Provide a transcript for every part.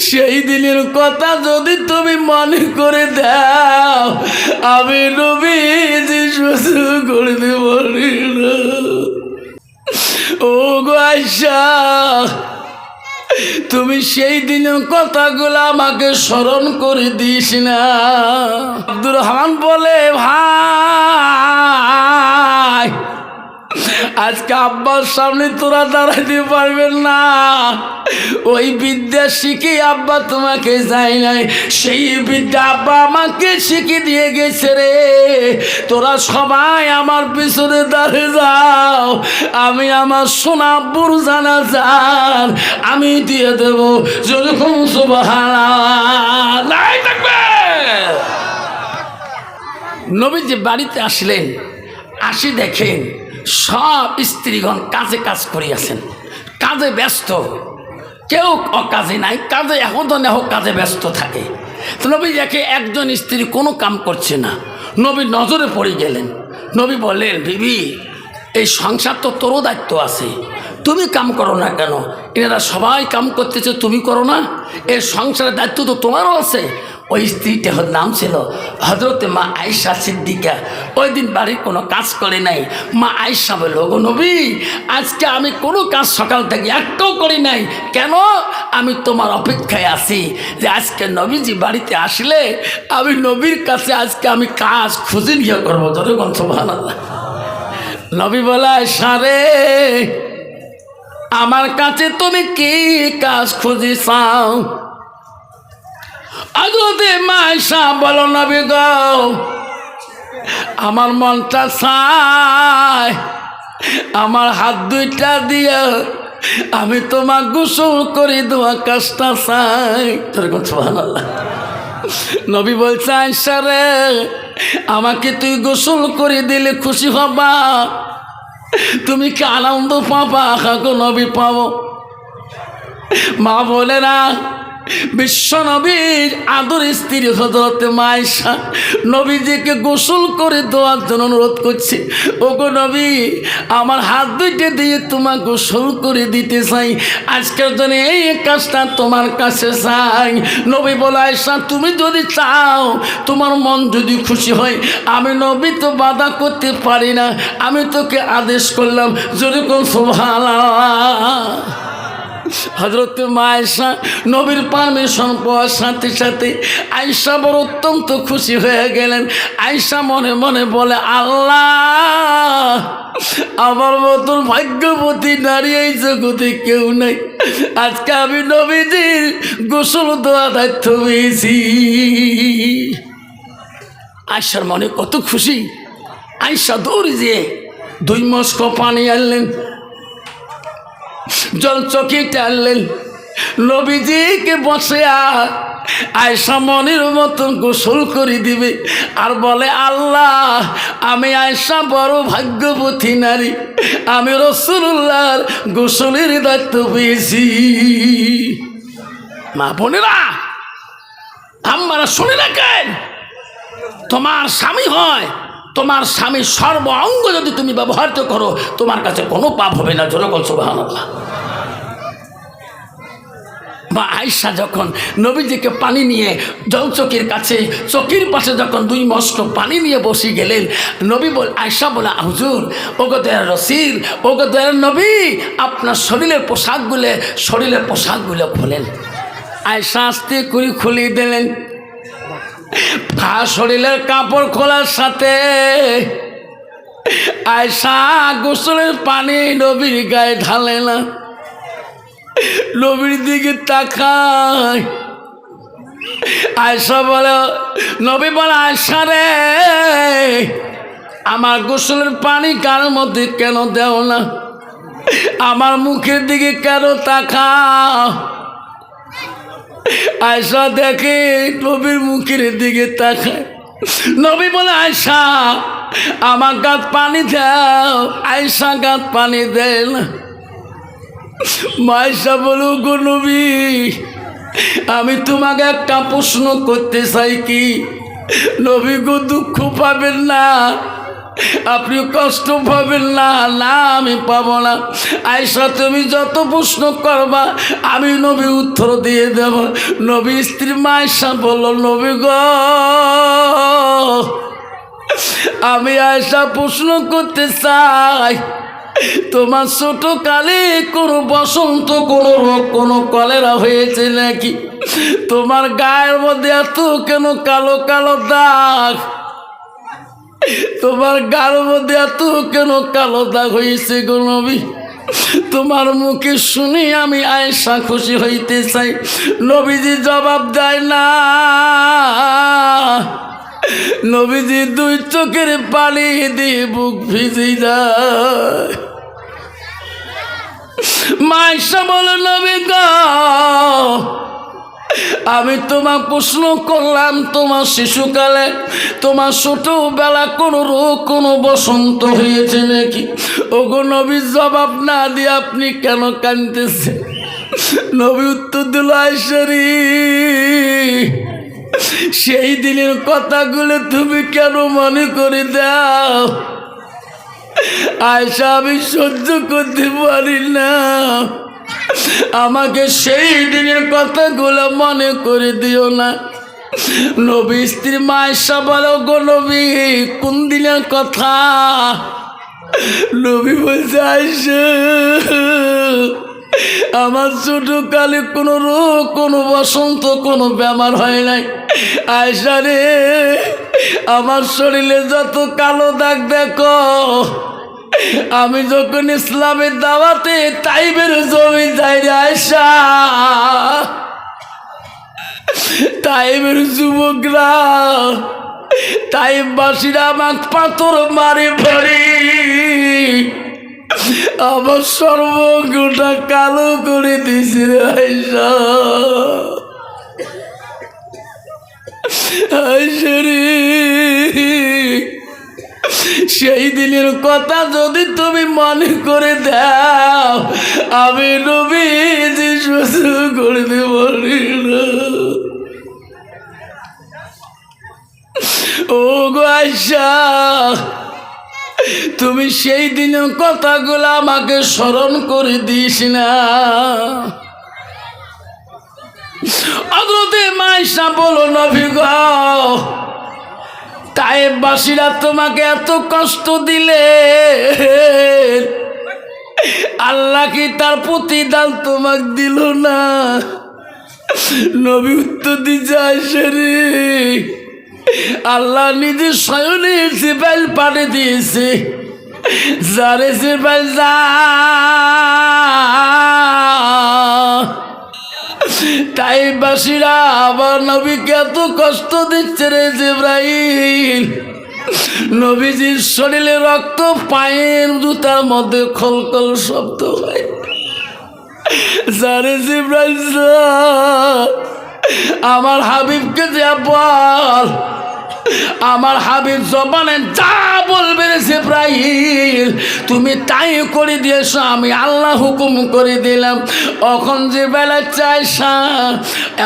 সেই দিনের কথা যদি তুমি মনে করে দাও, আমি নবীজি সহ্য করতে পারি না। ও গো আয়েশা, তুমি সেই দিনের কথাগুলো আমাকে স্মরণ করে দিস না। আব্দুর রহমান বলে, ভাই আজকে আব্বার সামনে তোরা দাঁড়াইতে পারবেন না। ওই বিদ্যা শিখে আব্বা তোমাকে যায় নাই, সেই বিদ্যা আব্বা আমাকে শিখে দিয়ে গেছে রে। তোরা সবাই আমার পিছনে দাঁড়িয়ে যাও, আমি আমার সোনাপুর জানা যান আমি দিয়ে দেব। যেরকম সুবহানাল্লাহ থাকবে। নবীজি বাড়িতে আসলেন, আসি দেখেন সব স্ত্রীগণ কাজে কাজ করিয়াছেন, কাজে ব্যস্ত, কেউ অকাজে নাই, কাজে এখন তো নেহ কাজে ব্যস্ত থাকে। তো নবী দেখে একজন স্ত্রী কোনো কাম করছে না, নবী নজরে পড়ে গেলেন। নবী বললেন, বিবি এই সংসার তো তোরও দায়িত্ব আছে, তুমি কাম করো না কেন? এনারা সবাই কাম করতেছে, তুমি করো না? এই সংসারের দায়িত্ব তো তোমারও আছে। ওই স্ত্রীটার নাম ছিল হজরতে মা আয়েশা সিদ্দিকা। ওই দিন বাড়ির কোনো কাজ করে নাই। মা আয়েশা বলল, গো নবী আজকে আমি কোনো কাজ সকাল থেকে একটাও করি নাই। কেন? আমি তোমার অপেক্ষায় আছি যে আজকে নবীজি বাড়িতে আসলে আমি নবীর কাছে আজকে আমি কাজ খুঁজে নিয়ে করবো। যতক্ষণ সুবহানাল্লাহ। নবী বলে, আয়েশা রে আমার কাছে তুমি কি কাজ খুঁজি চাও? হযরতে মা আয়েশা বলো, নবী গো আমার মনটা চায় আমার হাত দুইটা দিয়ে আমি তোমার গোসল করে দেওয়া কাজটা চাই। সুবহানাল্লাহ। নবী বলছে, আয়েশা রে আমাকে তুই গোসল করে দিলে খুশি হবা, তুমি কি আনন্দ পাবা? গো নবী পাবো। মা বলে না, বিশ্ব নবীর আদর স্ত্রী হযরতে মা আয়েশা নবীজিকে গোসল করে দেওয়ার জন্য অনুরোধ করছে। ওগো নবী আমার হাত দুইটা দিয়ে তোমার গোসল করে দিতে চাই, আজকের জন্য এই কাজটা তোমার কাছে চাই। নবী বলে, আয়েশা তুমি যদি চাও, তোমার মন যদি খুশি হয়, আমি নবী তো বাধা করতে পারি না, আমি তোকে আদেশ করলাম। যেরকম সুবহানাল্লাহ। হযরত মা আয়েশা নবীর পারমিশন পাওয়ার সাথে সাথে আয়েশা বড় অত্যন্ত খুশি হয়ে গেলেন। আয়েশা মনে মনে বলে, আল্লাহ আমার মতন ভাগ্যবতী নারী এই জগতে কেউ নাই, আজকে আমি নবীজির গোসল দেওয়া দায়িত্ব পেয়েছি। আয়েশার মনে কত খুশি। আয়েশা দৌড়ে যেয়ে 2 মস্ক পানি আনলেন, জল চকি টানলেন, নবীজিকে বসে আয়েশা মনের মতন গোসল করে দিবে আর বলে, আল্লাহ আমি আয়েশা বড় ভাগ্যবতী নারী, আমি রাসূলুল্লাহর গোসলের দায়িত্ব পেয়েছি। মা বোনেরা আমরা শুনে রাখেন, তোমার স্বামী হয়, তোমার স্বামীর সর্ব অঙ্গ যদি তুমি ব্যবহার করো তোমার কাছে কোনো পাপ হবে না। যেরকম সুবহানাল্লাহ। বা আয়েশা যখন নবীজিকে পানি নিয়ে জলচকির কাছে চকির পাশে যখন 2 মস্ক পানি নিয়ে বসে গেলেন, নবী বল আয়েশা বলে, হুজুর ওগো দয়ার রাসূল, ওগো দয়ার নবী আপনার শরীরের পোশাকগুলো খোলেন। আয়েশা আস্তে করে খুলে দিলেন। শরীরের কাপড় খোলার সাথে আয়েশা গোসলের পানি নবীর গায়ে ঢালে না, নবীর দিকে তাকায়। আয়েশা বলে, নবী বলে, আয়েশা রে আমার গোসলের পানি কার মধ্যে কেন দেও না, আমার মুখের দিকে কেন তাকাও? আয়েশা দেখে নবীর মুখের দিকে তাকায়। নবী বলে, আয়েশা আমার গাত পানি দাও। আয়েশা গাত পানি দেয় না। আয়েশা বলো, গো নবী আমি তোমাকে একটা প্রশ্ন করতে চাই। কি? নবী গো দুঃখ পাবেন না, আপনি কষ্ট পাবেন না, না আমি পাবো না। আয়েশা তুমি যত প্রশ্ন করবা আমি নবী উত্তর দিয়ে দেব। নবী স্ত্রী মা আয়েশা বলল, নবী গো আমি আয়েশা প্রশ্ন করতে চাই, তোমার ছোট কালে কোনো বসন্ত, কোনো রোগ, কোনো কলেরা হয়েছে নাকি? তোমার গায়ের মধ্যে এত কেন কালো কালো দাগ? তোমার গায়ের মধ্যে এত কেন কালো দাগ হয়েছে গো নবী? তোমার মুখে শুনি আমি আয়েশা খুশি হইতে চাই। নবীজি জবাব দেয় না। নবীজি দুই চোখের পানি দিয়ে বুক ভিজে যায়। মা আয়েশা বলে, নবী গো আমি তোমার প্রশ্ন করলাম, তোমার শিশুকালে, তোমার ছোটবেলা কোনো রোগ, কোনো বসন্ত হয়েছে নাকি? ওগো নবী জবাব না দিয়ে আপনি কেন কাঁদতেছেন? নবী উত্তর দিল, আয়েশা রে সেই দিনের কথাগুলো তুমি কেন মনে করে দাও? আয়েশা আমি সহ্য করতে পারি না, আমাকে সেই দিনের কথাগুলো মনে করে দিও না। নবী স্ত্রী মা আয়েশা বলো, গো নবী কোন দিনের কথা? নবী বলছে, আয়েশা আমার ছোটকালে কোনো রোগ, কোনো বসন্ত, কোনো বেমার হয় নাই। আয়েশা রে আমার শরীরে যত কালো দাগ দেখো, আমি যখন ইসলামের দাওয়াতে তাইবের জমি যাই রে আয়েশা, তাইবের যুবকরা, তাইববাসীরা আমাকে পাথর মারে পড়ে আমার সর্বগুটা কালো করে দিছে রে আয়েশা। আয়েশা রে সেই দিনের কথা যদি তুমি মনে করে দাও, আমি নবীজি সহ্য করতে পারি না। ও গো আয়েশা তুমি সেই দিনের কথাগুলো আমাকে স্মরণ করে দিস না। হযরতে মা আয়েশা বলো, নবী গো তায়েববাসীরা তোমাকে এত কষ্ট দিলে আল্লাহ কি তার প্রতিদান তোমাকে দিল না? নবী উত্তর দিচ্ছে, আয়েশা রে আল্লাহ নিজে স্বয়নে জিবরাইল পাঠিয়ে দিয়েছে, যারে জিবরাইল যা তাইববাসীরা আবার নবীকে এত কষ্ট দিচ্ছে রে জিবরাইল। নবীজির শরীরে রক্ত, পায়ের জুতার মধ্যে খলখল শব্দ হয়। যারে জিবরাইল আমার হাবিবকে যা বল, আমার হাবিব জবানে যা বলবে রে জিবরাইল তুমি তাই করে দিয়েছো, আমি আল্লাহ হুকুম করে দিলাম। এখন যে বেলা চাইছা,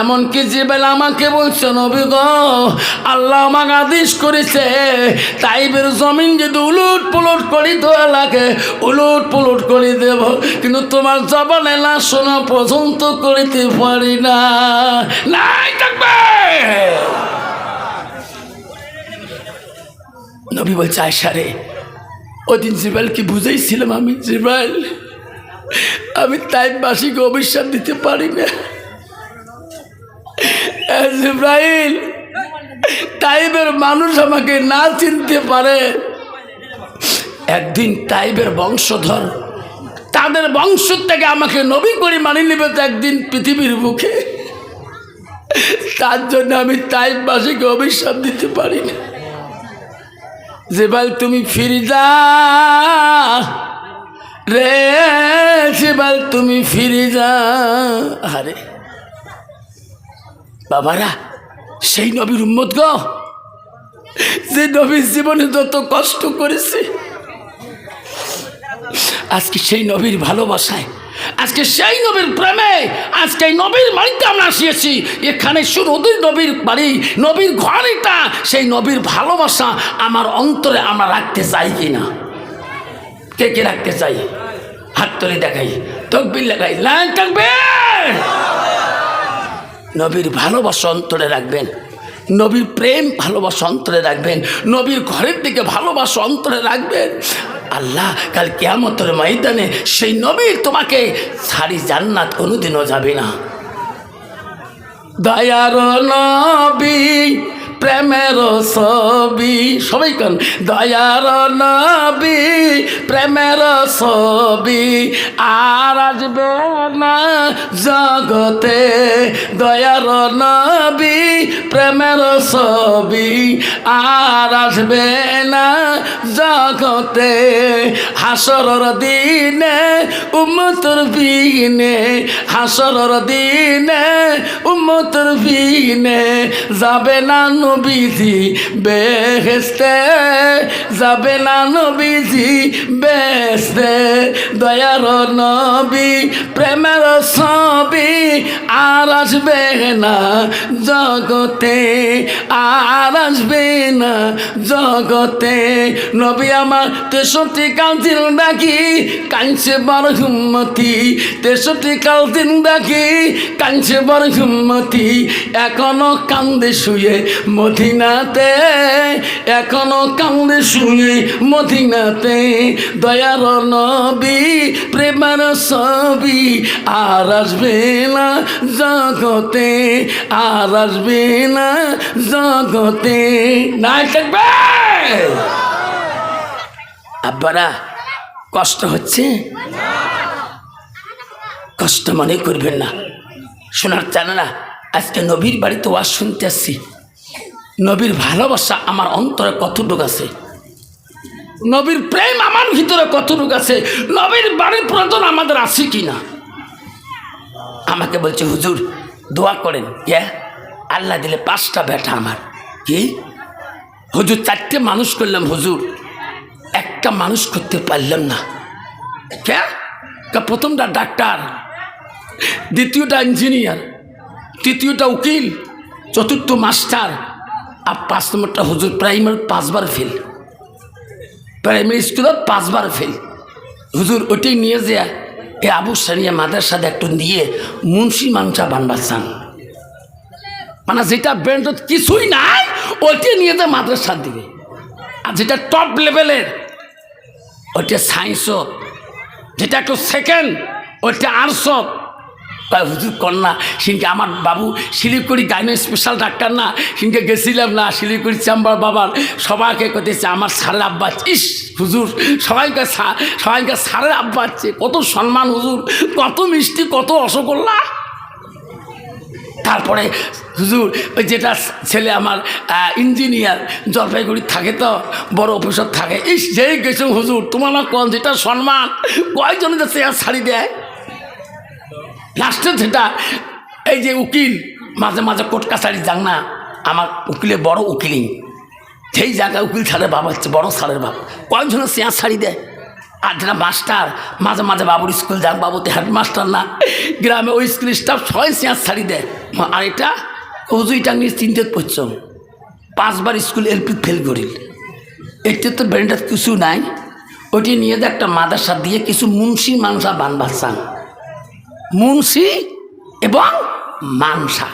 এমনকি যে বেলা আমাকে বলছে, নবী গো আল্লাহ আমাকে আদেশ করেছে তাইবের জমিন যদি উলট পুলট করে দেওয়া লাগে উলট পুলট করে দেব, কিন্তু তোমার জবানে না শোনা পর্যন্ত করিতে পারি না। নাই থাকবে। নবী বলছে, আয়েশা রে ওই দিন জিবরাইলকে বুঝাইছিলাম আমি, জিবরাইল আমি তাইববাসীকে অভিশাপ দিতে পারি না। জিবরাইল তাইবের মানুষ আমাকে না চিনতে পারে, একদিন তাইবের বংশধর তাদের বংশ থেকে আমাকে নবী করে মানিয়ে নেবে তো একদিন পৃথিবীর মুখে, তার জন্য আমি তাইববাসীকে অভিশাপ দিতে পারি না। জিবরাইল তুমি ফিরে যা রে, জিবরাইল তুমি ফিরে যা। আরে বাবারা সেই নবীর উম্মত গো, যে নবীর জীবনে যত কষ্ট করেছে, আজকে সেই নবীর ভালোবাসায়, আজকে সেই নবীর প্রেমে, আজকে এই নবীর বাড়িতে আমরা আসিয়েছি। এখানে শুধু নবীর বাড়ি, নবীর ঘর, এটা সেই নবীর ভালোবাসা আমার অন্তরে আমরা রাখতে চাই কিনা? কে কে রাখতে চাই? হাত তুলে দেখাই, তাকবীর লাগাই, লাল তাকবীর। নবীর ভালোবাসা অন্তরে রাখবেন, নবীর প্রেম ভালোবাসা অন্তরে রাখবেন, নবীর ঘরের দিকে ভালোবাসা অন্তরে রাখবেন। আল্লাহ কাল কিয়ামতের ময়দানে সেই নবীর তোমাকে ছাড়ি জান্নাত কোনোদিনও যাবে না। দয়ার নবী প্রেমের ছবি, সবাই কান, দয়ার নবী প্রেমের ছবি আর আসবে না জগতে। দয়ার নবী প্রেমের ছবি আর আসবে না জগতে। হাসরের দিনে উম্মতের বিনে, হাসরের দিনে উম্মতের বিনে যাবে না নবীজি বেহেশতে, যাবে না নবীজি বেহেশতে। দয়ার নবী প্রেমের ছবি আর আসবে না জগতে, আর আসবে না জগতে। নবী আমার 63 কাল জিন্দাগি কাঁদছে বড় উম্মতি, 63 কাল জিন্দাগি কাঁদছে বড় উম্মতি। এখনো কান্দে শুয়ে মদিনাতে, এখনো কান্দে শুয়ে মদিনাতে। দয়ার নবী প্রেমের ছবি আর আসবে না জগতে, আর আসবে না জগতে। নাই থাকবে আব্বারা, কষ্ট হচ্ছে? কষ্ট মনে করবেন না, শোনার চান না। আজকে নবীর বাড়িতে ওয়াজ শুনতে আসছি। নবীর ভালোবাসা আমার অন্তরে কতটুকু আছে, নবীর প্রেম আমার ভিতরে কতটুকু আছে, নবীর বাড়ির প্রয়োজন আমাদের আছে কিনা। আমাকে বলছে হুজুর দোয়া করেন। কে? আল্লাহ দিলে 5টা বেটা আমার। কি হুজুর? 4টে মানুষ করলাম হুজুর, একটা মানুষ করতে পারলাম না। কে? প্রথমটা ডাক্তার, দ্বিতীয়টা ইঞ্জিনিয়ার, তৃতীয়টা উকিল, চতুর্থ মাস্টার, আর 5 নম্বরটা হুজুর প্রাইমারি 5 বার ফেল, প্রাইমারি স্কুলে 5 বার ফেল। হুজুর ওইটাই নিয়ে যায় এ আবু সারিয়া মাদ্রাসাতে একটু নিয়ে মুন্সি মাংসা বানবাচ্ছান, মানে যেটা ব্র্যান্ড কিছুই নাই ওইটা নিয়ে যায় মাদ্রাসার দিকে। আর যেটা টপ লেভেলের ওইটা সায়েন্সত, যেটা একটু সেকেন্ড ওইটা আর্টসত। হুজুর কন্যা সিনকে আমার বাবু শিলিগুড়ি গাইনো স্পেশাল ডাক্তার না, সিনকে গেছিলাম না শিলিগুড়ি চেম্বার বাবার, সবাইকে কইতেছে আমার স্যারের আব্বা। ইস হুজুর সবাইকে স্যারের আব্বা আছে, কত সম্মান হুজুর, কত মিষ্টি, কত রসগোল্লা। তারপরে হুজুর ওই যেটা ছেলে আমার ইঞ্জিনিয়ার জলপাইগুড়ি থাকে, তো বড় অফিসার থাকে। ইস যেই গেছে হুজুর তোমার না কোন যেটা সম্মান, কয়েকজনে যাচ্ছে আর শাড়ি দেয়। লাস্টে যেটা এই যে উকিল মাঝে মাঝে কোর্ট কাছারি যান না, আমার উকিলের বড় উকিলিং, সেই জায়গায় উকিল ছাড়ের বাবা হচ্ছে বড় সারের বাবা, কয়েকজনের চেয়ার শাড়ি দেয়। আর যারা মাস্টার মাঝে মাঝে বাবুর স্কুল যান, বাবুতে হেডমাস্টার না গ্রামে, ওই স্কুলের স্টাফ সবাই চেয়ার শাড়ি দেয়। আর এটা হুজুরটা নিয়ে চিন্তিত পড়ছ, 5 বার স্কুল এলপি ফেল করিল, এতে তো ব্রেনটার কিছু নাই। ওইটি নিয়ে যে একটা মাদ্রাসা দিয়ে কিছু মুন্সি মানসা বানবাচ্ছান, মুন্সি এবং মানসা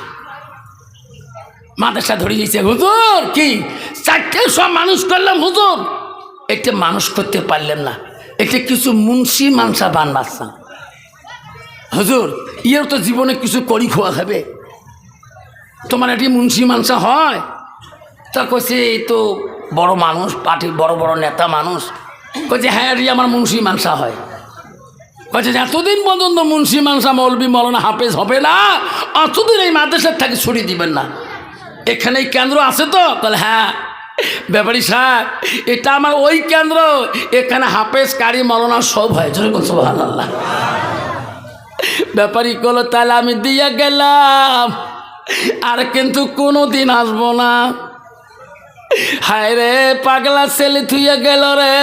মাদ্রাসা ধরে গেছে। হুজুর কি 4টে সব মানুষ করলাম হুজুর, এটা মানুষ করতে পারলাম না, এটা কিছু মুন্সি মানসা বানবাচ্ছান। হুজুর ইয়ের তো জীবনে কিছু করি খোয়া খাবে, তোমার এটি মুন্সি মানসা হয়? তা কইছে এই তো বড় মানুষ, পার্টির বড় বড় নেতা মানুষ। কইছে হ্যাঁ এটি আমার মুন্সি মানসা হয়। কইছে এতদিন পর্যন্ত মুন্সি মানসা মৌলবি মৌলানা হাফেজ হবে না, অতদিন এই মাদ্রাসার থেকে ছড়িয়ে দিবেন না। এখানে কেন্দ্র আছে তো? বলে হ্যাঁ। ব্যাপারী সাহেব এটা আমার ওই কেন্দ্র, এখানে হাফেজ কারি মৌলানা সব হয়। যেরকম সুবহানাল্লাহ। ব্যাপারী কল তাহলে আমি দিয়ে গেলাম, আর কিন্তু কোনো দিন আসবো না। হায় রে পাগলা ছেলে থুইয়া গেল রে,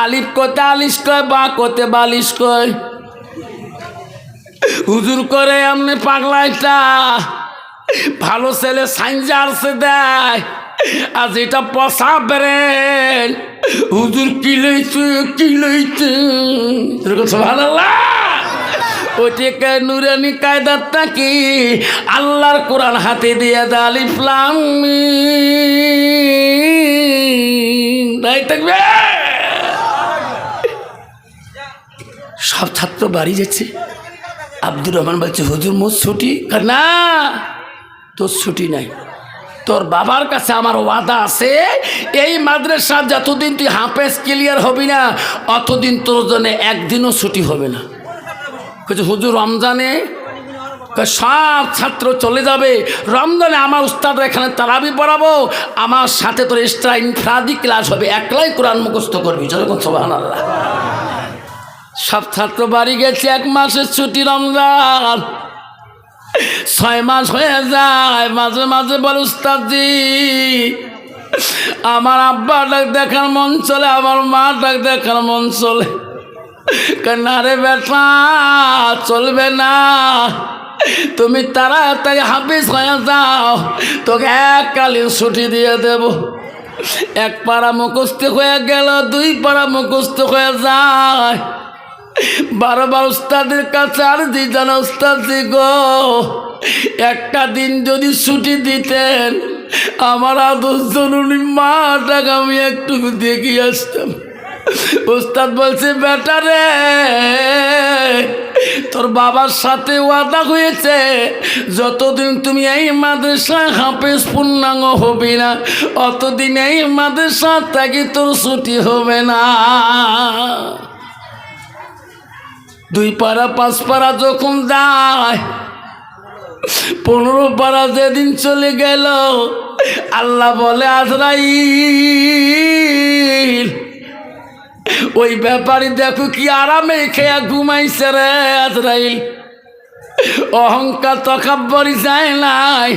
আলিফ কোতে আলিশ কয়, বা কোতে বালিশ কয়। হুজুর করে এমনি পাগলাইটা ভালো ছেলে সাইন্সার্সে দেয়, আর যেটা পচা বেরেন হুজুর কি লইছে সুবহানাল্লাহ। ওইটাকে নুরানি কায়দারটা কি আল্লাহর কোরআন হাতে দিয়ে দেয়, আলিফ লাম মিম। তাই থাকবে। সব ছাত্র বাড়ি যাচ্ছে। আব্দুর রহমান বলছে হুজুর মোর ছুটি, না তোর ছুটি নাই, তোর বাবার কাছে আমার ওয়াদা আছে, এই মাদ্রাসা যতদিন তুই হাফেজ ক্লিয়ার হবি না অতদিন তোর জন্য একদিনও ছুটি হবে না। হুজুর রমজানে সব ছাত্র চলে যাবে, রমজানে আমার উস্তাদরা এখানে তারাবি পড়াবো, আমার সাথে তোর এক্সট্রা ইনফ্রাদি ক্লাস হবে, একলাই কোরআন মুখস্থ করবি। যেরকম সুবহানাল্লাহ। সব ছাত্র বাড়ি গেছে, 1 মাসের ছুটি রমজান, 6 মাস হয়ে যায়। মাঝে মাঝে বলে উস্তাদজি আমার আব্বা ডাক দেখার মন চলে, আমার মা ডাক দেখার মন চলে। না রে বেটা চলবে না, তুমি তাড়াতাড়ি হাফিজ হয়ে যাও, তোকে এককালীন ছুটি দিয়ে দেব। 1 পারা মুখস্থ হয়ে গেল, 2 পারা মুখস্থ হয়ে যায়। 12বার উস্তাদের কাছে আর দিতেন, উস্তাদি গো একটা দিন যদি ছুটি দিতেন আমার আদর্শ জননী মাটাকে আমি একটু দেখে আসতাম। উস্তাদ বলছে বেটা রে তোর বাবার সাথে ওয়াদা হয়েছে, যতদিন তুমি এই মাদ্রাসায় হাফেজ পূর্ণাঙ্গ হবি না অতদিন এই মাদ্রাসা থেকে তোর ছুটি হবে না। 2 পারা 5 পারা যখন যায়, 15 পারা যেদিন চলে গেল আল্লাহ বলে আজরাইল ওই ব্যাপারী দেখো কি আরামে খেয়া ঘুমাইছে রে। আজরাইল অহংকার তকাব্বরি যায় নাই,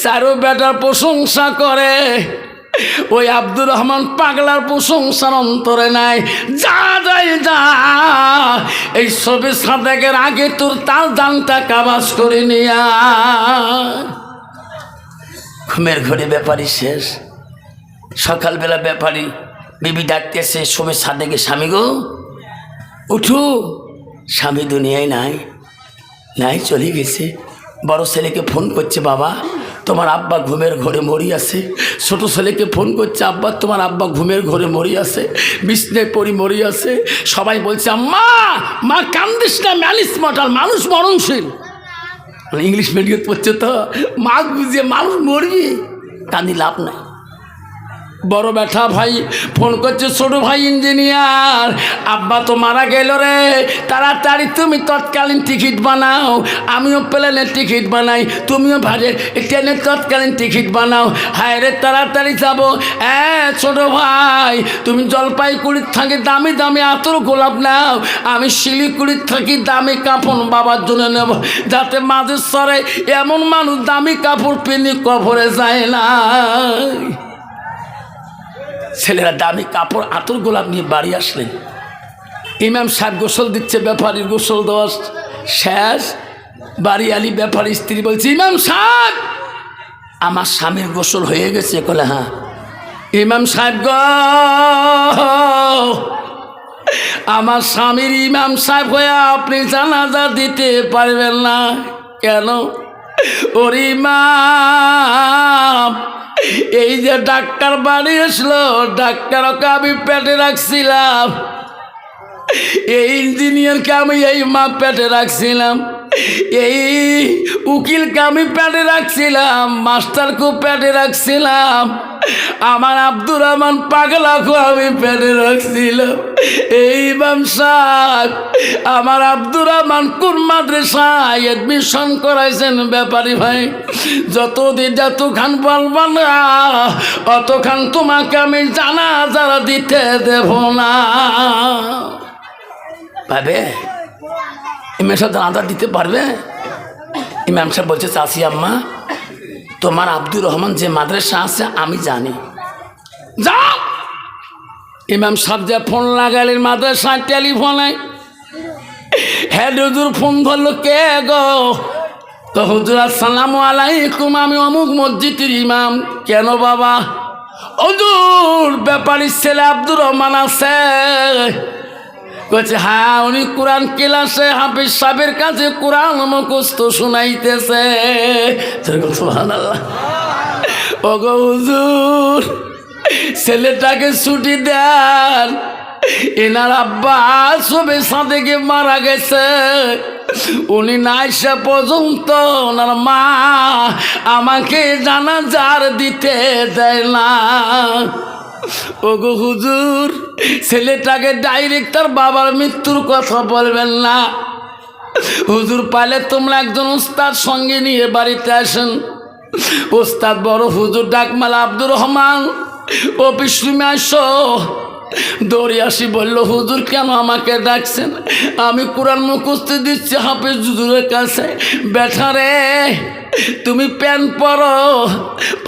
চারো বেটার প্রশংসা করে, ওই আব্দুর রহমান পাগলার প্রশংসার অন্তরে নাই। যা যাই যা, এই সবে সাদেকের আগে তোর তার দানটা কাবাজ করে নিয়া। ঘুমের ঘরে ব্যাপারী শেষ। সকালবেলা ব্যাপারী বিবি ডাকতেছে সবে সাদেকে, স্বামী গো উঠু। স্বামী দুনিয়ায় নাই, নাই চলে গেছে। বড় ছেলেকে ফোন করছে, বাবা তোমার আব্বা ঘুমের ঘরে মরি আছে। ছোট ছেলেকে ফোন করছে, আব্বা তোমার আব্বা ঘুমের ঘরে মরি আছে, বিছনায় পড়ি মরি আছে। সবাই বলছে আম্মা মা কান্দিস না, ম্যালিস মটাল, মানুষ মরণশীল। মানে ইংলিশ মিডিয়াম পড়ছে তো, মা বুঝিয়ে মানুষ মরবি, কান্দি লাভ নাই। বড় ব্যাটা ভাই ফোন করছে, ছোট ভাই ইঞ্জিনিয়ার, আব্বা তো মারা গেল রে, তাড়াতাড়ি তুমি তৎকালীন টিকিট বানাও, আমিও প্লেনের টিকিট বানাই, তুমিও ভাড়ের ট্রেনের তৎকালীন টিকিট বানাও। হায় রে তাড়াতাড়ি যাবো। ছোট ভাই তুমি জলপাইগুড়ির থাকি দামি দামি আতর গোলাপ নাও, আমি শিলিগুড়ির থাকি দামি কাপড় বাবার জন্য নেব, যাতে মাঝের স্তরে এমন মানুষ দামি কাপড় পিনি কবরে যায় না। ছেলেরা দামি কাপড় আতর গোলাপ নিয়ে বাড়ি আসলেন। ইমাম সাহেব গোসল দিচ্ছে, ব্যাপারীর গোসল দেওয়া শেষ। বাড়ি আলি ব্যাপারী স্ত্রী বলছে, ইমাম সাহেব আমার স্বামীর গোসল হয়ে গেছে। বলে হ্যাঁ। ইমাম সাহেব গো আমার স্বামীর ইমাম সাহেব হয়ে আপনি জানাজা দিতে পারবেন না কেন? ওর ইমাম এই যে ডাক্তার বাড়ি আসলো, ডাক্তারকে আমি পেটে রাখছিলাম, এই ইঞ্জিনিয়ারকে আমি এই মা পেটে রাখছিলাম, এই উকিলকে আমি পেটে রাখছিলাম, মাস্টারকেও পেটে রাখছিলাম, আমার আব্দুর রহমান পাগলাকেও আমি পেটে রাখছিলাম। এই ইমাম সাহেব আমার আব্দুর রহমান কোন মাদ্রাসায় এডমিশন করাইছেন ব্যাপারী ভাই, যতদিন যতখান বলবা না অতখান তোমাকে আমি জানাজা দিতে দেব না। পাবে ইমাম সাহেব জানাজা দিতে পারবে? ইমাম সাহেব বলছে, চাচি আম্মা তোমার আব্দুর রহমান যে মাদ্রাসা আছে আমি জানি, যাও ইমাম সাহেব যে ফোন লাগালেন মাদ্রাসায় টেলিফোনে, হ্যাঁ হুজুর ফোন ধরলো, কে গো? তো হুজুর আসসালামু আলাইকুম, আমি অমুক মসজিদের ইমাম। কেন বাবা? হুজুর ব্যাপারীর ছেলে আব্দুর রহমান আছে। বলছে হ্যাঁ, উনি কোরআন ক্লাসে হাফিজ সাহেবের কাছে কোরআন মুখস্থ শোনাইতেছে। সুবহানাল্লাহ। ওগো হুজুর, ছেলেটাকে ছুটি দেন, এনার আব্বা সবে সাদেকে মারা গেছে, উনি না আসা পর্যন্ত ওনার মা আমাকে জানাজার দিতে দেয় না। ওগো হুজুর, ছেলেটাকে ডাইরেক্ট তার বাবার মৃত্যুর কথা বলবেন না। হুজুর পাইলে তোমরা একজন উস্তাদ সঙ্গে নিয়ে বাড়িতে আসেন। উস্তাদ বড় হুজুর ডাকমালা আব্দুর রহমান অফিস রুমে আসো। দৌড়ে আসি, বলল হুজুর কেন আমাকে ডাকছেন? আমি কোরআন মুখস্থ দিচ্ছি হাফেজ হুজুরের কাছে। বেটা রে, তুমি প্যান্ট পরো,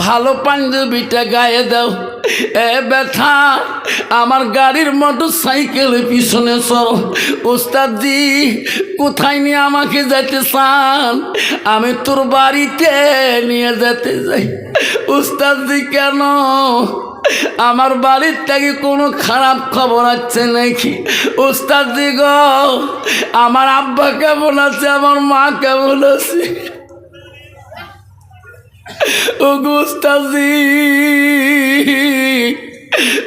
ভালো পাঞ্জাবিটা গায়ে দাও। এ বেটা, আমার গাড়ির মোটর সাইকেলের পিছনে চড়ো। ওস্তাদজি কোথায় নিয়ে আমাকে যেতে চান? আমি তোর বাড়িতে নিয়ে যেতে চাই। ওস্তাদজি কেন? আমার বাড়ির থেকে কোনো খারাপ খবর আছে নাকি? ওস্তাদজি গো, আমার আব্বা কেমন আছে, আমার মা কেমন আছে? ও ওস্তাদজি,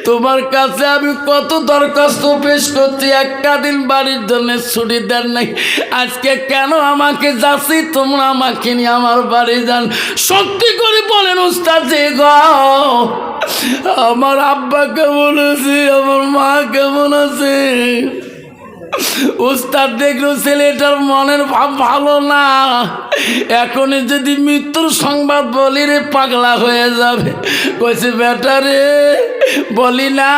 তোমার কাছে আমি কত দরখাস্ত পেশ করছি, একটা দিন বাড়ির জন্য ছুটি দেন নাই। আজকে কেন আমাকে যাচ্ছি, তোমরা আমাকে নিয়ে আমার বাড়ি যান। সত্যি করে বলেন ওস্তাদজি গো, আমার আব্বা কেমন আছে, আমার মা কেমন আছে? ওস্তাদ দেখলো ছেলেটার মনের ভাব ভালো না, এখনই যদি মৃত্যুর সংবাদ বলি রে পাগলা হয়ে যাবে। কইছে বেটা রে, বলি না,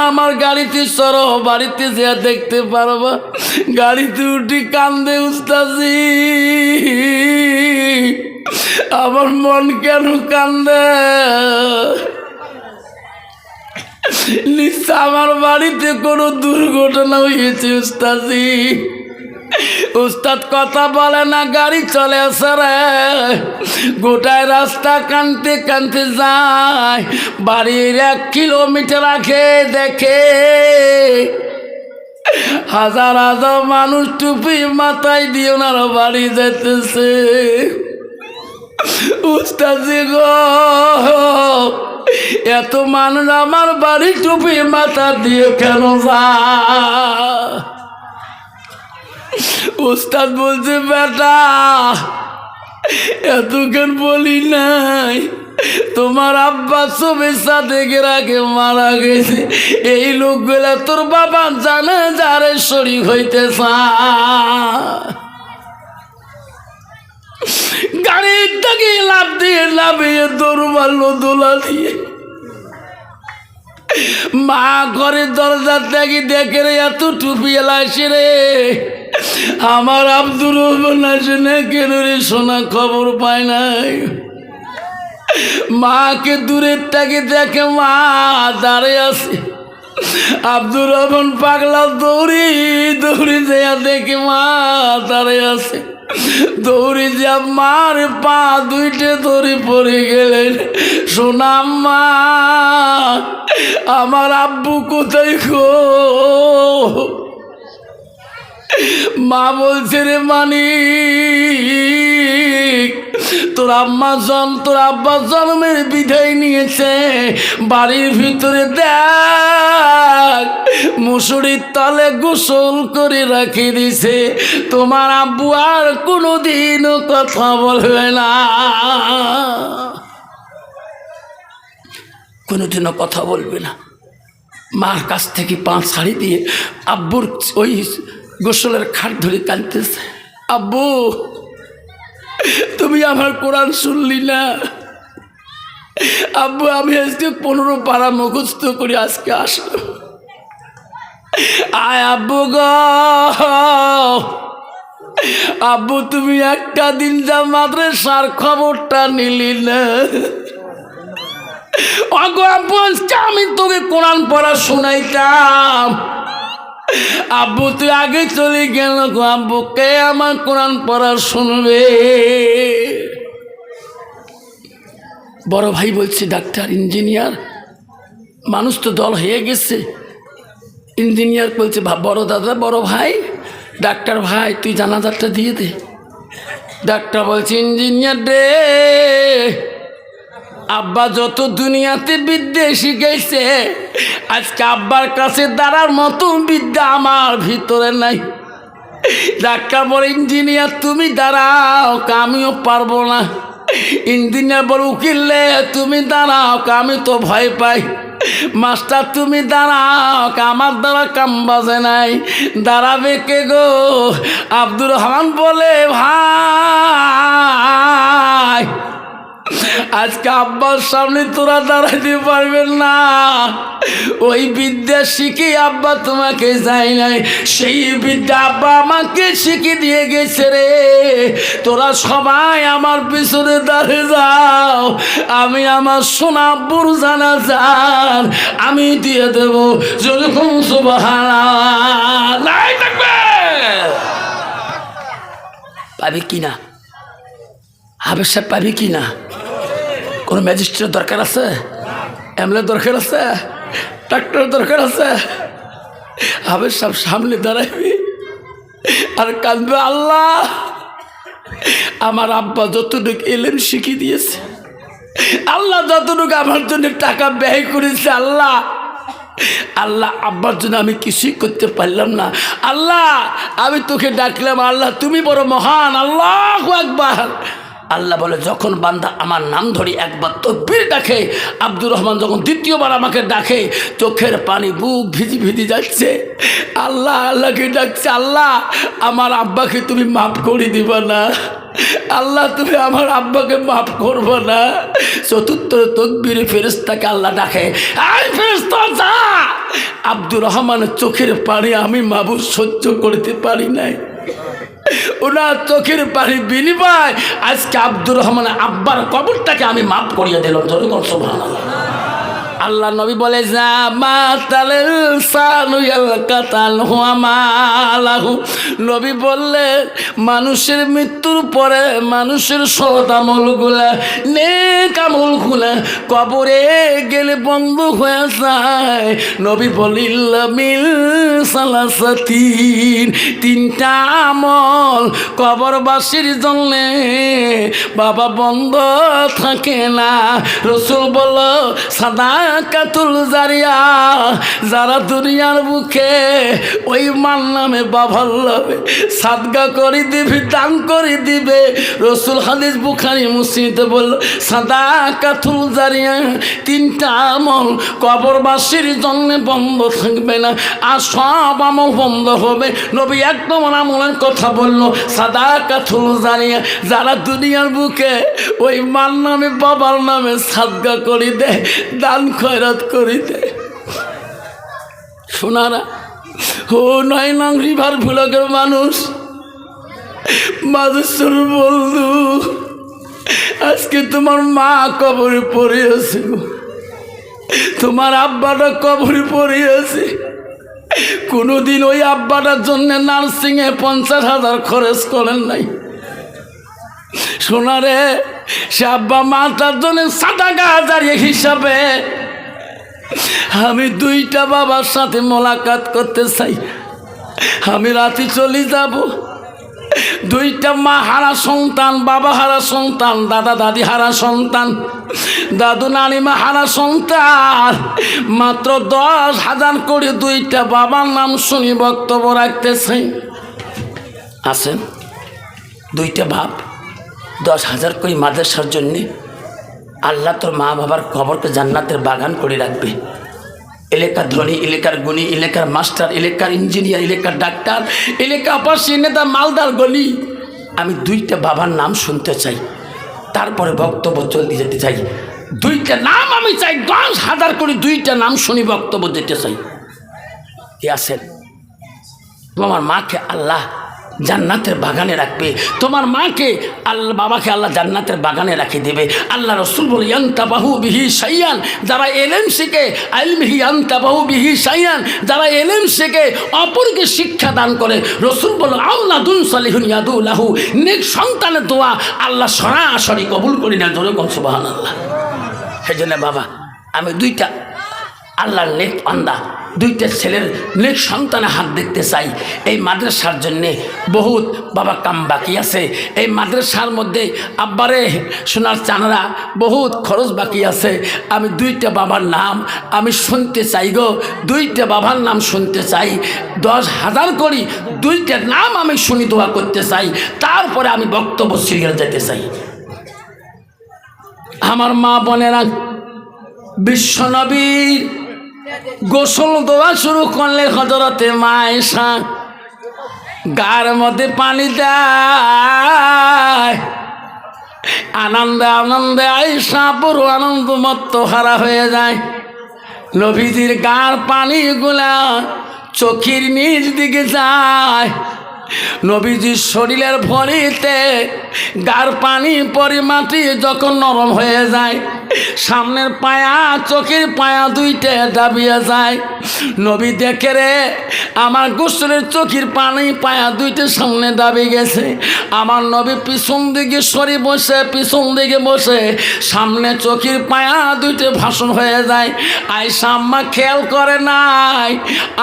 আমার গাড়িতে সরো, বাড়িতে যা দেখতে পারবা। গাড়িতে উঠি কান্দে উস্তাদজি, আমার মন কেন কান্দে? নিশ্চয় আমার বাড়িতে কোনো দুর্ঘটনা হয়েছে উস্তাদজি। উস্তাদ কথা বলে না, গাড়ি চলে আসে রে, গোটায় রাস্তা কানতে কানতে যায়। বাড়ির 1 কিলোমিটার আগে দেখে হাজার হাজার মানুষ টুপি মাথায় দিয়ে ওনার বাড়ি যেতেছে। উস্তাদজি গো, এত মানুষ আমার বাড়ি টুপি মাথা দিয়ে কেন যায়? উস্তাদ বলছে বেটা, এত কেন বলি নাই, তোমার আব্বা সবে সাদেকের আগে মারা গেছে, এই লোকগুলা তোর বাবা জানে যারে শরীক হইতে চায়। গাড়ির থেকে লাভ দিয়ে লাভিয়ে দৌড় মারলো দোলা দিয়ে। মা ঘরের দরজার থেকে দেখে রে, এত টুপি এলাইছে রে, আমার আব্দুর রহমান আসে না কেন রে? শোনা খবর পায় নাই। মাকে দূরের থেকে দেখে, মা দাঁড়িয়ে আছে। আব্দুর রহমান পাগলা দৌড়ি দৌড়ি দেয়া দেখে মা দাঁড়িয়ে আছে। দৌড়ি যা মার পা দুইটে দড়ি পড়ে গেলেন। সোনা মা, আমার আব্বু কোথায় গো? মা বলছে রে মানিক, তোর আম্মা তোর আব্বা জন্মের বিদায় নিয়েছে, বাড়ির ভিতরে দেখ মুসুরির তলে গোসল করে রাখি দিছে। তোমার আব্বু আর কোনোদিনও কথা বলবে না, কোনোদিনও কথা বলবে না। মার কাছ থেকে 5 শাড়ি দিয়ে আব্বুর ওই গোসলের খাট ধরে কাঁদতেছে। আব্বু, তুমি আমার কোরআন শুনলি না? আব্বু, আমি আজকে 15 পারা মুখস্থ করে আজকে আসলাম। আয় আব্বু গো, আব্বু তুমি একটা দিন যা মাদ্রাসার খবরটা নিলি না। আগো আব্বু আজকে আমি তোকে কোরআন পড়া শোনাইতাম, আব্বু তুই আগে চলে গেল গো, আব্বু কে আমার কোরআন পড়া শুনবে? বড় ভাই বলছে ডাক্তার ইঞ্জিনিয়ার, মানুষ তো দল হয়ে গেছে। ইঞ্জিনিয়ার বলছে বড় দাদা, বড় ভাই ডাক্তার ভাই তুই জানাজারটা দিয়ে দে। ডাক্তার বলছে ইঞ্জিনিয়ার রে, আব্বা যত দুনিয়াতে বিদ্যে শিখেছে, আজকে আব্বার কাছে দাঁড়ার মতো বিদ্যা আমার ভিতরে নাই। ডাক্তার বলে ইঞ্জিনিয়ার তুমি দাঁড়াও, আমিও পারবো না। ইঞ্জিনিয়ার বলে উকিল রে তুমি দাঁড়াও, আমি তো ভয় পাই। মাস্টার তুমি দাঁড়াও, আমার দ্বারা কাম বাজে নাই। দাঁড়াবে কে গো? আব্দুর রহমান বলে ভাই আজকে আব্বার সামনে তোরা দাঁড়াতে পারবেন না, ওই বিদ্যা শিখে আব্বা তোমাকে যায় নাই, সেই বিদ্যা আব্বা আমাকে শিখে দিয়ে গেছে রে। তোরা সবাই আমার পিছনে দাঁড়িয়ে যাও, আমি আমার সোনাব্বুর জানাজার আমি দিয়ে দেব। যেরকম সুবহানাল্লাহ পাবি কিনা? হাফেজ সাহেব পাবি কিনা? কোনো ম্যাজিস্ট্রেট দরকার আছে? এমএলএ দরকার আছে? ডাক্তার দরকার আছে? হাফেজ সাহেব সামনে দাঁড়াইবি আর কাঁদবে, আল্লাহ আমার আব্বা যতটুকু এলেম শিখিয়ে দিয়েছে, আল্লাহ যতটুকু আমার জন্য টাকা ব্যয় করেছে, আল্লাহ আল্লাহ আব্বার জন্য আমি কিছুই করতে পারলাম না। আল্লাহ আমি তোকে ডাকলাম, আল্লাহ তুমি বড় মহান, আল্লাহু আকবার। আল্লাহ বলে যখন বান্দা আমার নাম ধরি একবার তাকবীর ডাকে, আব্দুর রহমান যখন দ্বিতীয়বার আমাকে ডাকে, চোখের পানি বুক ভিজি ভিজি যাচ্ছে। আল্লাহ আল্লাহকে ডাকছে, আল্লাহ আমার আব্বাকে তুমি মাফ করে দিবা না, আল্লাহ তুমি আমার আব্বাকে মাফ করবো না। চতুর্থ তাকবীরে ফেরেশতাকে আল্লাহ ডাকে, আই ফেরেশতা যা। আব্দুর রহমানের চোখের পানি আমি মাবুদ সহ্য করতে পারি নাই, ওনার চোখের পানি বিনিময় আজকে আব্দুর রহমানের আব্বার কবরটাকে আমি মাফ করিয়ে দিলাম। সুবহানাল্লাহ। আল্লাহ নবী বলে যা মাতালের সানুয়াল কাতাল হুয়ামালাহু, নবী বললেন মানুষের মৃত্যুর পরে মানুষের সৎ আমলগুলা নেক আমলগুলা কবরে গেলে বন্ধ হয়ে যায়। নবী বলিল মিল সালাসাতিন, তিনটা আমল কবরবাসীর জন্যে বাবা বন্ধ থাকে না। রাসূল বলল সাদাকাতুল জারিয়া, যারা দুনিয়ার বুকে ওই মান নামে বাবার নামে সাদকা করে দিবে, দান করে দিবে। রাসূল হাদিস বুখারী মুসলিমে বলল সাদাকাতুল জারিয়া, তিনটা আমল কবরবাসীর জন্য বন্ধ থাকবে না, আর সব আমল বন্ধ হবে। নবী একদম আমলের কথা বলল সাদাকাতুল জারিয়া, যারা দুনিয়ার বুকে ওই মান নামে বাবার নামে সাদকা করে দেয়, দান খয়রাত করে দেয়। শোনারা ও 9 নং রিভার ব্লকের মানুষ, মাদুসুর বন্ধু, আজকে তোমার মা কবরে পড়ে আছে, তোমার আব্বাটা কবরে পড়ে আছে। কোনোদিন ওই আব্বাটার জন্য নার্সিংয়ে 50,000 খরচ করেন নাই। শোনারে সে আব্বা মাতার জন্য সাদাকা জারিয়া হিসাবে আমি 2টা বাবার সাথে মোলাকাত করতে চাই। আমি রাতে চলে যাব, 2টা মা হারা সন্তান, বাবা হারা সন্তান, দাদা দাদি হারা সন্তান, দাদু নানিমা হারা সন্তান, মাত্র 10,000 করে 2টা বাবার নাম শুনি বক্তব্য রাখতে চাই। আসেন 2টা বাপ 10,000 করে মাদ্রাসার জন্যে আল্লাহ তোর মা বাবার কবরকে জান্নাতের বাগান করে রাখবে। এলাকার ধনী, এলাকার গুণী, এলাকার মাস্টার, এলাকার ইঞ্জিনিয়ার, এলাকার ডাক্তার, এলাকা আপাসী নেতা, মালদার গলি, আমি 2টা বাবার নাম শুনতে চাই, তারপরে বক্তব্য চলতে যেতে চাই। 2টা নাম আমি চাই, 10,000 করে 2টা নাম শুনি বক্তব্য দিতে চাই। কে আছেন? তোমার মাকে আল্লাহ জান্নাতের বাগানে রাখবে, তোমার মাকে আল্লাহ বাবাকে আল্লাহ জান্নাতের বাগানে রাখে দেবে। আল্লাহ রসুল বলে ইয়ান্তাবাহু বিহি শাইয়ান, যারা এলেম শিখে আইলমিহি ইয়ান্তাবাহু বিহি শাইয়ান, যারা এলেম শিখে অপরকে শিক্ষা দান করে, রসুল বলে আওলাদুন সালিহুন ইয়াদু লাহু, নেক সন্তানের দোয়া আল্লাহ সরাসরি কবুল করি না। জোরে কোন সুবহানাল্লাহ। সেই জন্য বাবা আমি দুইটা আল্লাহর নেক বান্দা, দুইটা ছেলের নেক সন্তানের হাত দেখতে চাই। এই মাদ্রাসার জন্যে বহুত বাবা কাম বাকি আছে। এই মাদ্রাসার মধ্যে আব্বারে সোনার চানরা বহুত খরচ বাকি আছে। আমি দুইটা বাবার নাম আমি শুনতে চাই গো, দুইটা বাবার নাম শুনতে চাই। 10,000 করি দুইটা নাম আমি শুনি, দোয়া করতে চাই, তারপরে আমি বক্তব্য সিরিয়াল যেতে চাই। আমার মা বোনেরা, বিশ্বনবীর গোসল দোয়া শুরু করলে হযরতে মা আয়েশা গার মধ্যে পানি দেয়। আনন্দে আনন্দে আয়েশা পুরো আনন্দ মত্ত হারা হয়ে যায়। নবীজির গার পানিগুলা চোখের নিচ দিকে যায়। নবীজির শরীরের ভরিতে গার পানি পরিমাটি যখন নরম হয়ে যায়, সামনের পায়া চোখের পায়া দুইটা দাবিয়ে যায়। নবী দেখে রে আমার গোসলের চোখের পানি পায়া দুইটা সামনে দাবি গেছে। আমার নবী পিছন দিকে সরে বসে, পিছন দিকে বসে, সামনে চোখের পায়া দুইটা ভাষণ হয়ে যায়। আয়েশা আম্মা খেয়াল করে নাই,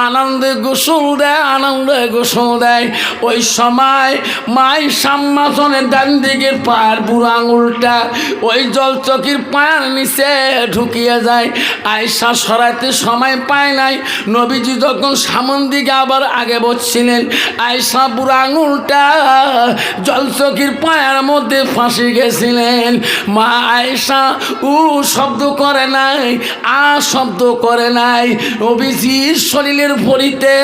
আনন্দে গোসল দেয়, আনন্দে গোসল দেয়। ওই সময় মাই সাম্মাসনের ডান দিকের পায়ের বুড়ো আঙুলটা ওই জল চকির পায়ের নিচে ঢুকিয়ে যায়। আয়েশা সরাইতে সময় পায় নাই। নবীজি যখন সামন দিকে আবার আগে বসছিলেন, আয়েশা বুড়ো আঙুলটা জল চকির পায়ের মধ্যে ফাঁসি গেছিলেন। মা আয়েশা উ শব্দ করে নাই, আ শব্দ করে নাই। নবীজির শরীরের ভরিতে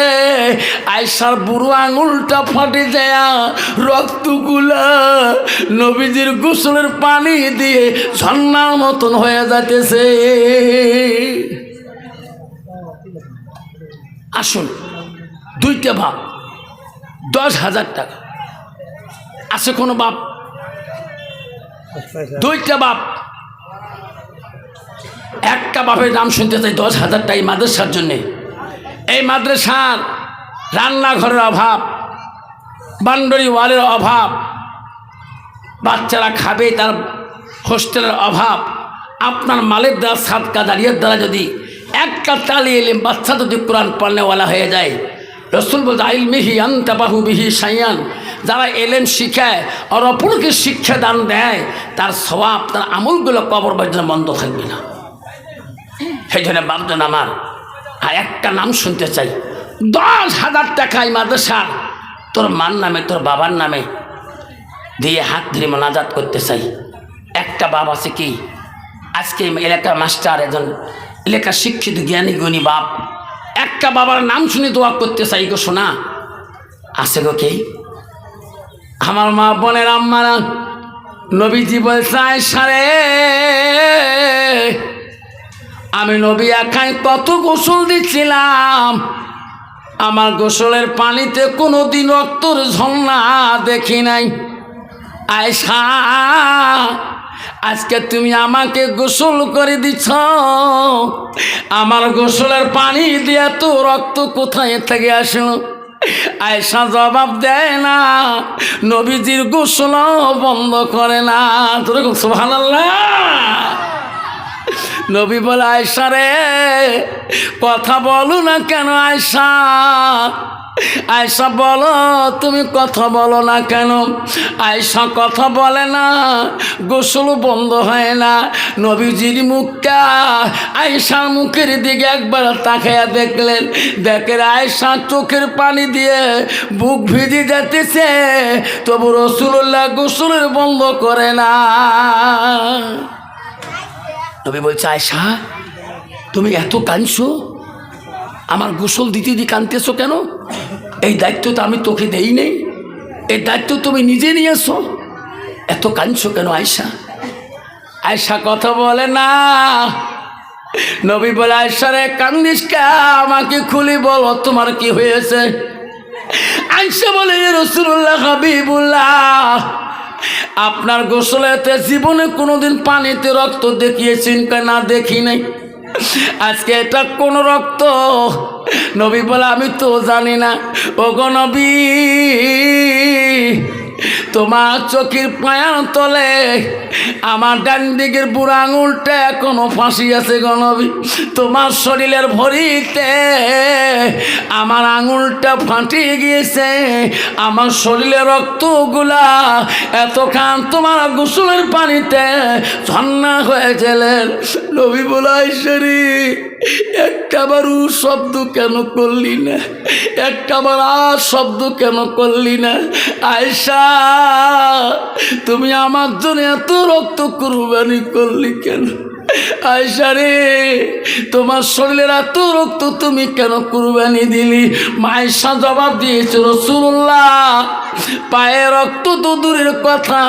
আয়েশার বুড়ো আঙুলটা ফাটে যায়, রক্তগুলা নবীজির গোসলের পানি দিয়ে ঝর্ণার মতন হয়ে যাইতেছে। আসুন, দুইটা বাপ 10,000 টাকা আছে কোনো বাপ? দুইটা বাপ, একটা বাপের নাম শুনতে চাই 10,000 টাকা এই মাদ্রাসার জন্যে। এই মাদ্রাসার রান্নাঘরের অভাব, বান্ডরি ওয়ালের অভাব, বাচ্চারা খাবে তার হোস্টেলের অভাব। আপনার মালের দ্বারা সাদকা দাঁড়িয়ে দ্বারা যদি একটা তালি এলেম বাচ্চা যদি কোরআন পড়নেওয়ালা হয়ে যায়, রসুল বলতে আইলমিহি আনতাবাহু বিহি শাইয়ান, যারা এলেম শিখায় আর অপরকে শিক্ষা দান দেয়, তার সওয়াব তার আমলগুলো কবর পর্যন্ত বন্ধ থাকবে না। সেই জন্য বাপজন আমার আর একটা নাম শুনতে চাই, 10,000 টাকায় মাদ্রাসার তোর মার নামে তোর বাবার নামে দিয়ে হাত ধরে মোনাজাত করতে চাই। একটা বাপ আছে কি আজকে এলাকার মাস্টার, একজন এলাকার শিক্ষিত জ্ঞানী গুণী বাপ, একটা বাবার নাম শুনে দোয়া করতে চাই গো শোনা, আছে গো কে? আমার মা বোনের আম্মারা, নবীজি বলছে আয়েশা রে আমি নবী একাই কত গোসল দিচ্ছিলাম, আমার গোসলের পানিতে কোনোদিন রক্তর ঝর্ণা দেখি নাই। আয়েশা আজকে তুমি আমাকে গোসল করে দিচ্ছ, আমার গোসলের পানি দিয়ে তো রক্ত কোথায় থেকে আসলো? আয়েশা জবাব দেয় না, নবীজির গোসল বন্ধ করে না। তোর সুবহানাল্লাহ। নবী বলে আয়েশা রে কথা বলো না কেন? আয়েশা আয়েশা বলো তুমি কথা বলো না কেন? আয়েশা কথা বলে না, গোসল বন্ধ হয় না। নবীজির মুখটা আয়েশার মুখের দিকে একবার তাকায়া দেখলেন, দেখে আয়েশা চোখের পানি দিয়ে বুক ভিজে যেতেছে, তবু রাসূলুল্লাহ গোসলের বন্ধ করে না। নবী বলছে আয়েশা তুমি এত কাঁদছো, আমার গোসল দিতে দিয়ে কাঁদতেছো কেন? এই দায়িত্ব তো আমি তোকে দেই নেই, এই দায়িত্ব তুমি নিজে নিয়েছো, এত কাঁদছো কেন আয়েশা? আয়েশা কথা বলে না। নবী বলে আয়েশা রে কান্দিস কে? আমাকে খুলি বলো তোমার কি হয়েছে? আয়েশা বলে, ইয়া রাসূলুল্লাহ, হাবিবুল্লাহ, আপনার গোসলেতে জীবনে কোনোদিন পানিতে রক্ত দেখিয়েছেন? না, দেখি নাই। আজকে এটা কোন রক্ত? নবী বলে, আমি তো জানি না। ওগো নবী, তোমার চোখের পায়ার তলে আমার ডান দিকের বুড়া আঙুলটা এখনো ফাঁসি আছে গো নবী। তোমার শরীরের ভরিতে আমার আঙুলটা ফাটিয়ে গিয়েছে, আমার শরীরের রক্তগুলা এতখান তোমার গোসলের পানিতে ঝর্ণা হয়ে গেলেন। নবী বলে, আয়েশা রে, একটাবার উ শব্দ কেন করলি না? একটাবার আ শব্দ কেন করলি না? আয়েশা, তুমি আমার জন্য এত রক্ত কুরবানি করলি কেন? আয়েশা রে, তোমার শরীরের এত রক্ত তুমি কেন কুরবানি দিলি? আয়েশা জবাব দিয়েছে, রাসূলুল্লাহ, পায়ে রক্ত তো দূরের কথা,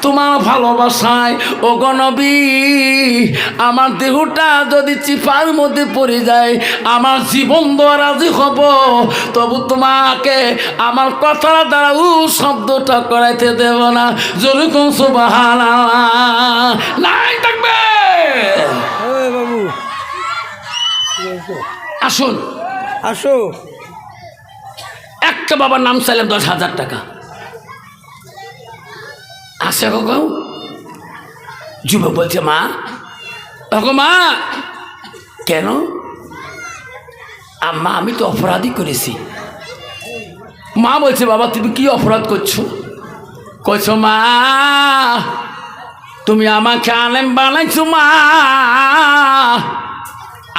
তোমার ভালোবাসায় ওগো নবী আমার দেহটা যদি চিপার মধ্যে পড়ে যায়, আমার জীবন দেওয়া রাজি হব, তবু তোমাকে আমার কথার দ্বারা উ শব্দটা করাইতে দেব না। যেরকম সুবহানাল্লাহ, নাই থাকবে। বাবু আসুন, আসো। একটা বাবার নাম চাইলাম 10,000 টাকা। আসে গো, যুবক বলছে, মা, ওগো মা। কেন? আম্মা, আমি তো অপরাধী করেছি। মা বলছে, বাবা তুমি কি অপরাধ করছো? কইছো, মা তুমি আমাকে আলেম বানাইছো মা,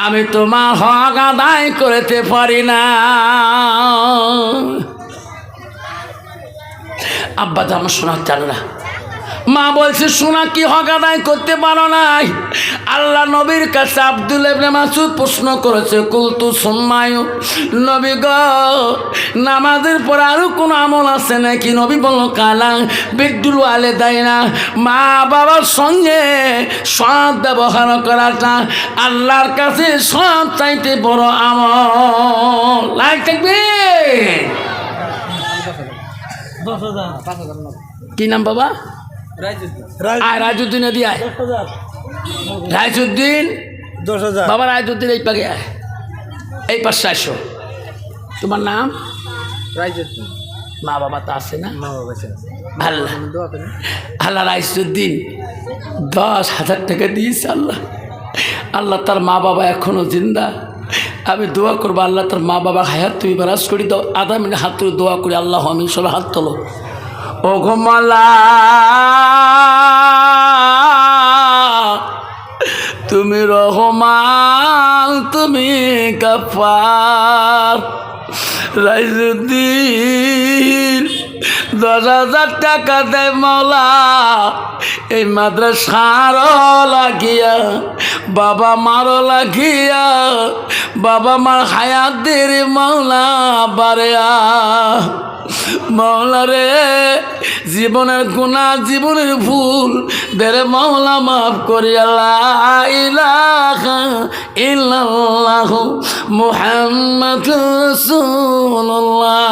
আমি তোমার হক আদায় করতে পারি না। আব্বা তো আমার শোনা জানে না। মা বলছে, শোনা কি হক আদায় করতে পারো নাই? আল্লাহ নবীর কাছে আব্দুল্লাহ ইবনে মাসউদ প্রশ্ন করেছে, কুলতু সুম্মায়ু, নবী গো, নামাজের পর আরো কোন আমল আছে নাকি? নবী বলল, কালা বিদ্দুল ওয়ালিদাইনা, মা বাবার সঙ্গে সৎ ব্যবহার করাটা আল্লাহর কাছে সব চাইতে বড় আমল। লাইক থাকবে। কি নাম বাবা? রাইজুদ্দিন। দিয়ে আয় রাইজুদ্দিন, 10,000 বাবা রাইজুদ্দিন, এই পাকে আয়, এই পাশে আসো। তোমার নাম? রাইজুদ্দিন। মা বাবা তো আছে না? মা বাবা আছে। আল্লাহ আল্লাহ রাইজুদ্দিন 10,000 টাকা দিয়েছে। আল্লাহ আল্লাহ তার মা বাবা এখনো জিন্দা। আমি দোয়া করবো, আল্লাহ তার মা বাবা হায়াত তুমি বারাজ করি দাও। আধা মিনিট হাত তুলে দোয়া করি। আল্লাহ আমিন। সবাই হাত তোলো। ও ঘুমালা, তুমি রহমান, তুমি গাফফার। রাইজুদ্দিন 10,000 টাকা দেয় মৌলা, এই মাদ্রাসার লাগিয়া, বাবা মারও লাগিয়া, বাবা মার হায়াতের মৌলা বারেয়া। মৌলা রে, জীবনের গুনাহ, জীবনের ভুল দেরে মৌলা মাফ করিয়া। লা ইলাহা ইল্লাল্লাহু মুহাম্মাদুর রাসূলুল্লাহ।